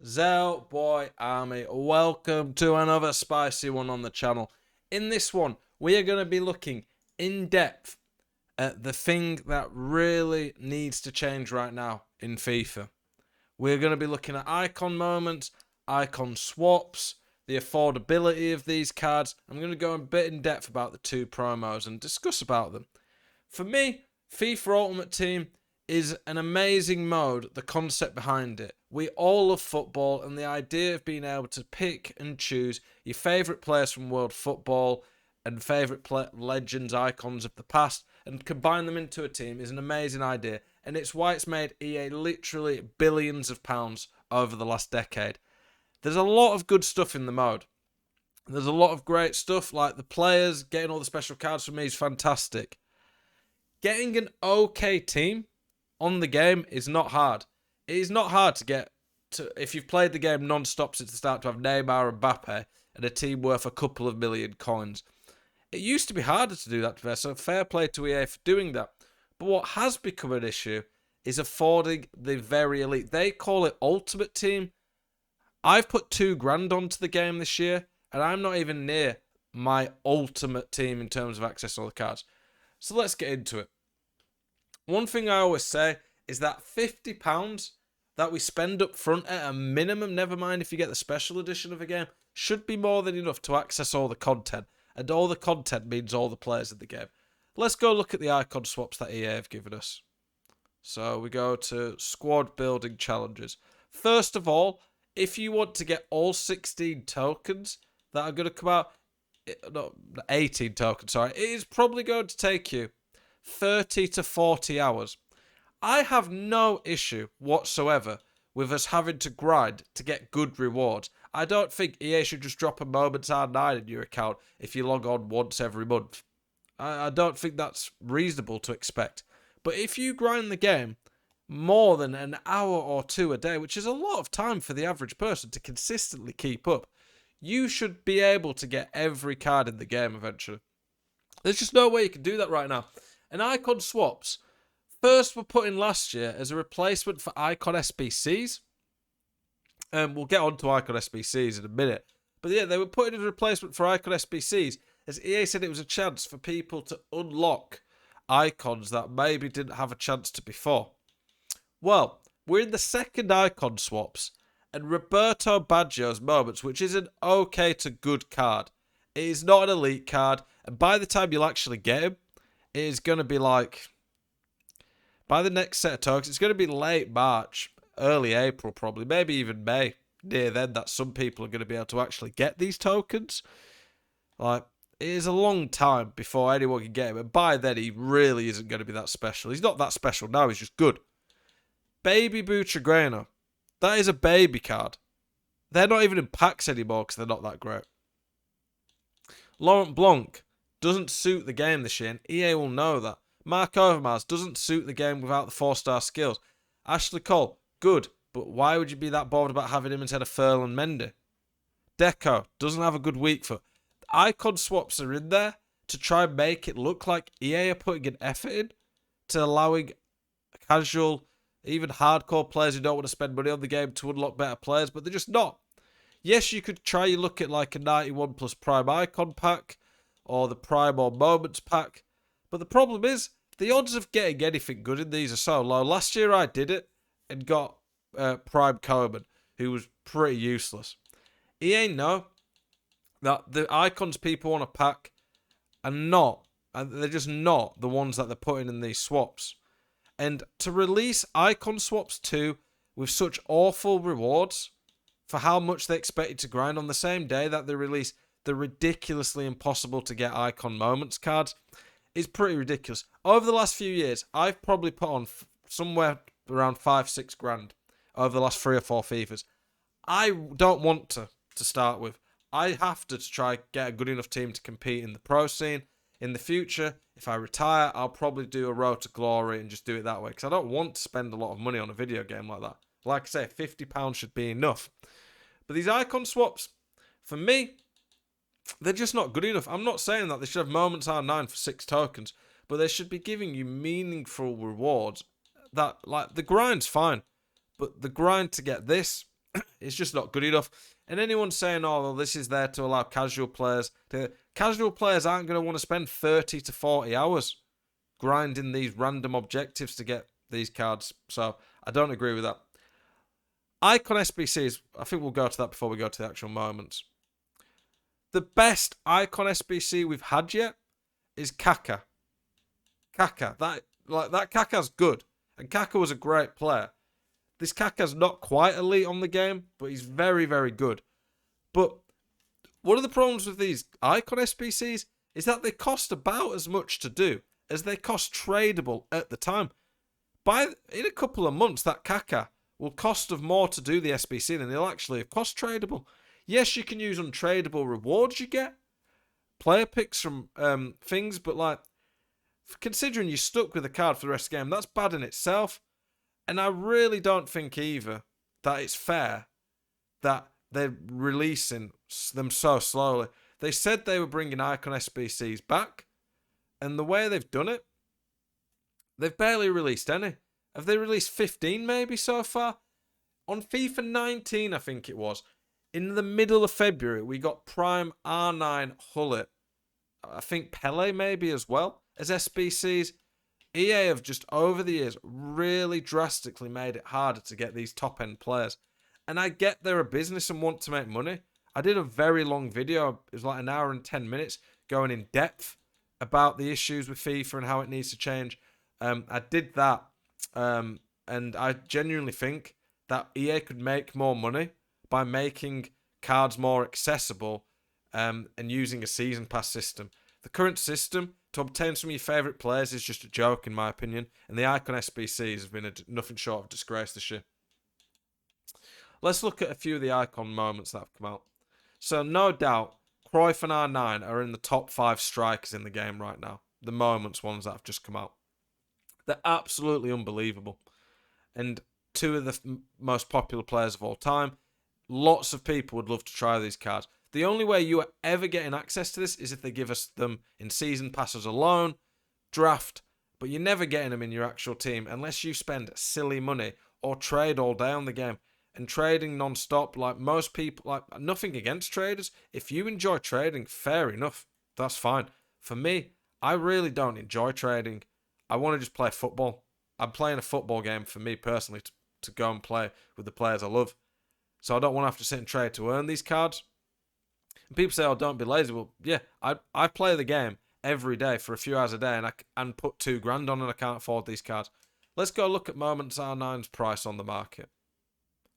Zell Boy Army, welcome to another spicy one on the channel. In this one, we are going to be looking in depth at the thing that really needs to change right now in FIFA. We're going to be looking at icon moments, icon swaps, the affordability of these cards. I'm going to go a bit in depth about the two promos and discuss about them. For me, FIFA Ultimate Team is an amazing mode, the concept behind it. We all love football, and the idea of being able to pick and choose your favourite players from world football and favourite legends, icons of the past, and combine them into a team is an amazing idea. And it's why it's made EA literally billions of pounds over the last decade. There's a lot of good stuff in the mode. There's a lot of great stuff, like the players, getting all the special cards for me is fantastic. Getting an okay team on the game is not hard. It is not hard to get to, if you've played the game non-stop since the start, to have Neymar and Mbappe and a team worth a couple of million coins. It used to be harder to do that, so fair play to EA for doing that. But what has become an issue is affording the very elite. They call it Ultimate Team. I've put $2,000 onto the game this year, and I'm not even near my Ultimate Team in terms of access to all the cards. So let's get into it. One thing I always say is that £50 that we spend up front at a minimum, never mind if you get the special edition of a game, should be more than enough to access all the content. And all the content means all the players in the game. Let's go look at the icon swaps that EA have given us. So we go to squad building challenges. First of all, if you want to get all 16 tokens that are going to come out, no, 18 tokens, sorry, it is probably going to take you 30 to 40 hours. I have no issue whatsoever with us having to grind to get good rewards. I don't think EA should just drop a Moments R9 in your account if you log on once every month. I don't think that's reasonable to expect. But if you grind the game more than an hour or two a day, which is a lot of time for the average person to consistently keep up, you should be able to get every card in the game eventually. There's just no way you can do that right now. And icon swaps, first were put in last year as a replacement for icon SBCs. We'll get on to icon SBCs in a minute. But yeah, they were put in as a replacement for icon SBCs, as EA said it was a chance for people to unlock icons that maybe didn't have a chance to before. Well, we're in the second icon swaps, and Roberto Baggio's Moments, which is an okay to good card. It is not an elite card, and by the time you'll actually get him, it is going to be like, by the next set of tokens, it's going to be late March, early April probably, maybe even May, near then, that some people are going to be able to actually get these tokens. Like, it is a long time before anyone can get him, and by then he really isn't going to be that special. He's not that special now, he's just good. Baby Butragueno, that is a baby card. They're not even in packs anymore because they're not that great. Laurent Blanc doesn't suit the game this year, and EA will know that. Mark Overmars doesn't suit the game without the 4-star skills. Ashley Cole, good, but why would you be that bothered about having him instead of Ferland Mendy? Deco doesn't have a good weak foot. Icon swaps are in there to try and make it look like EA are putting an effort in to allowing casual, even hardcore players who don't want to spend money on the game to unlock better players, but they're just not. Yes, you could try and look at like a 91 plus Prime Icon pack or the Prime or Moments pack, but the problem is the odds of getting anything good in these are so low. Last year I did it and got Prime Coleman, who was pretty useless. EA know that the icons people want to pack are not, and they're just not the ones that they're putting in these swaps. And to release icon swaps too with such awful rewards for how much they expect you to grind on the same day that they release the ridiculously impossible to get icon moments cards is pretty ridiculous. Over the last few years, I've probably put on somewhere around 5-6 grand over the last 3 or 4 FIFAs. I don't want to start with. I have to try get a good enough team to compete in the pro scene. In the future, if I retire, I'll probably do a road to glory and just do it that way, because I don't want to spend a lot of money on a video game like that. Like I say, £50 should be enough. But these icon swaps, for me, they're just not good enough. I'm not saying that they should have Moments R9 for 6 tokens, but they should be giving you meaningful rewards. That, like, the grind's fine, but the grind to get this It's just not good enough. And anyone saying, oh, well, this is there to allow casual players casual players aren't going to want to spend 30 to 40 hours grinding these random objectives to get these cards. So I don't agree with that. Icon SBCs, I think we'll go to that before we go to the actual moments. The best Icon SBC we've had yet is Kaka. That Kaka's good. And Kaka was a great player. This Kaka's not quite elite on the game, but he's very, very good. But one of the problems with these Icon SBCs is that they cost about as much to do as they cost tradable at the time. In a couple of months, that Kaka will cost of more to do the SBC than he'll actually have cost tradable. Yes, you can use untradeable rewards you get, player picks from things, but like, considering you're stuck with a card for the rest of the game, that's bad in itself. And I really don't think either that it's fair that they're releasing them so slowly. They said they were bringing Icon SBCs back, and the way they've done it, they've barely released any. Have they released 15 maybe so far? On FIFA 19, I think it was, in the middle of February, we got Prime R9 Hullet. I think Pele maybe as well as SBCs. EA have just over the years really drastically made it harder to get these top end players. And I get they're a business and want to make money. I did a very long video, it was like an hour and 10 minutes, going in depth about the issues with FIFA and how it needs to change. I did that, and I genuinely think that EA could make more money by making cards more accessible and using a season pass system. The current system to obtain some of your favourite players is just a joke, in my opinion, and the Icon SBCs have been nothing short of disgrace this year. Let's look at a few of the Icon moments that have come out. So, no doubt, Cruyff and R9 are in the top 5 strikers in the game right now. The moments ones that have just come out. They're absolutely unbelievable. And two of the most popular players of all time. Lots of people would love to try these cards. The only way you are ever getting access to this is if they give us them in season passes alone, draft, but you're never getting them in your actual team unless you spend silly money or trade all day on the game. And trading non-stop, like most people, like nothing against traders. If you enjoy trading, fair enough. That's fine. For me, I really don't enjoy trading. I want to just play football. I'm playing a football game for me personally to go and play with the players I love. So I don't want to have to sit and trade to earn these cards. And people say, oh, don't be lazy. Well, yeah, I play the game every day for a few hours a day and put $2,000 on and I can't afford these cards. Let's go look at Moments R9's price on the market.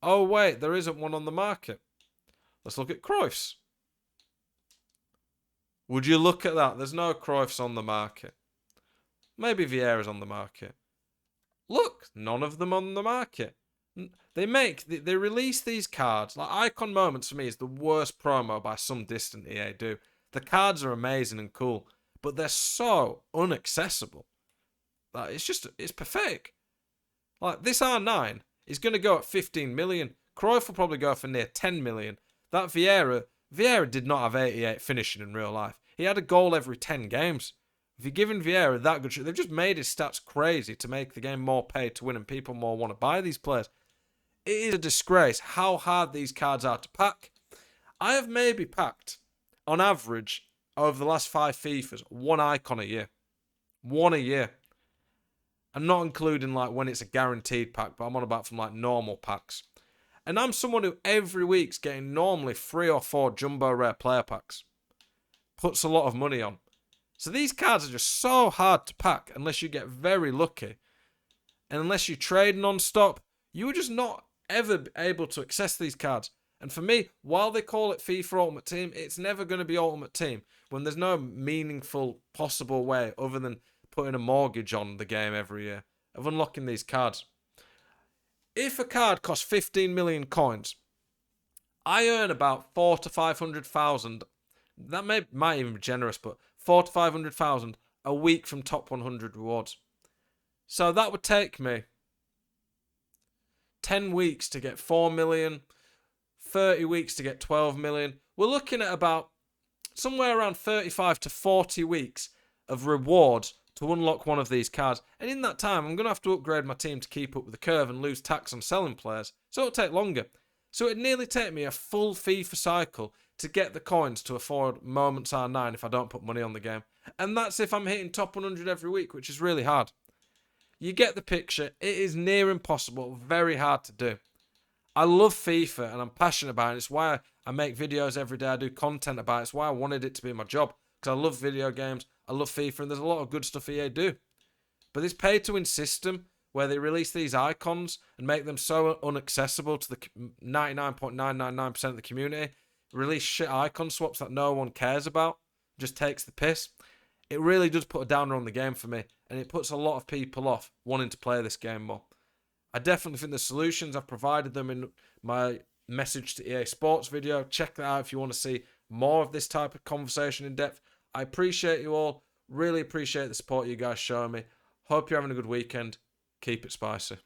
Oh, wait, there isn't one on the market. Let's look at Cruyff's. Would you look at that? There's no Cruyff's on the market. Maybe Vieira's on the market. Look, none of them on the market. They release these cards. Like Icon Moments for me is the worst promo by some distant EA do. The cards are amazing and cool, but they're so inaccessible. Like, it's pathetic. Like this R9 is going to go at 15 million. Cruyff will probably go for near 10 million. That Vieira did not have 88 finishing in real life. He had a goal every 10 games. If you're giving Vieira that good shit, they've just made his stats crazy to make the game more pay to win and people more want to buy these players. It is a disgrace how hard these cards are to pack. I have maybe packed, on average, over the last 5 FIFAs, 1 Icon a year. 1 a year. I'm not including like when it's a guaranteed pack, but I'm on about from like normal packs. And I'm someone who every week's getting normally 3 or 4 jumbo rare player packs. Puts a lot of money on. So these cards are just so hard to pack unless you get very lucky. And unless you trade non-stop, you are just not ever able to access these cards. And for me, while they call it FIFA Ultimate Team, it's never going to be Ultimate Team when there's no meaningful possible way other than putting a mortgage on the game every year of unlocking these cards. If a card costs 15 million coins, I earn about 400 to 500,000. That might even be generous, but 400 to 500,000 a week from top 100 rewards. So that would take me 10 weeks to get 4 million, 30 weeks to get 12 million. We're looking at about somewhere around 35 to 40 weeks of rewards to unlock one of these cards. And in that time, I'm going to have to upgrade my team to keep up with the curve and lose tax on selling players. So it'll take longer. So it'd nearly take me a full FIFA cycle to get the coins to afford Moments R9 if I don't put money on the game. And that's if I'm hitting top 100 every week, which is really hard. You get the picture. It is near impossible, very hard to do. I love FIFA and I'm passionate about it. It's why I make videos every day. I do content about it. It's why I wanted it to be my job. Because I love video games. I love FIFA and there's a lot of good stuff EA do. But this pay-to-win system where they release these icons and make them so unaccessible to the 99.999% of the community, release shit icon swaps that no one cares about, just takes the piss. It really does put a downer on the game for me, and it puts a lot of people off wanting to play this game more. I definitely think the solutions, I've provided them in my message to EA Sports video. Check that out if you want to see more of this type of conversation in depth. I appreciate you all. Really appreciate the support you guys show me. Hope you're having a good weekend. Keep it spicy.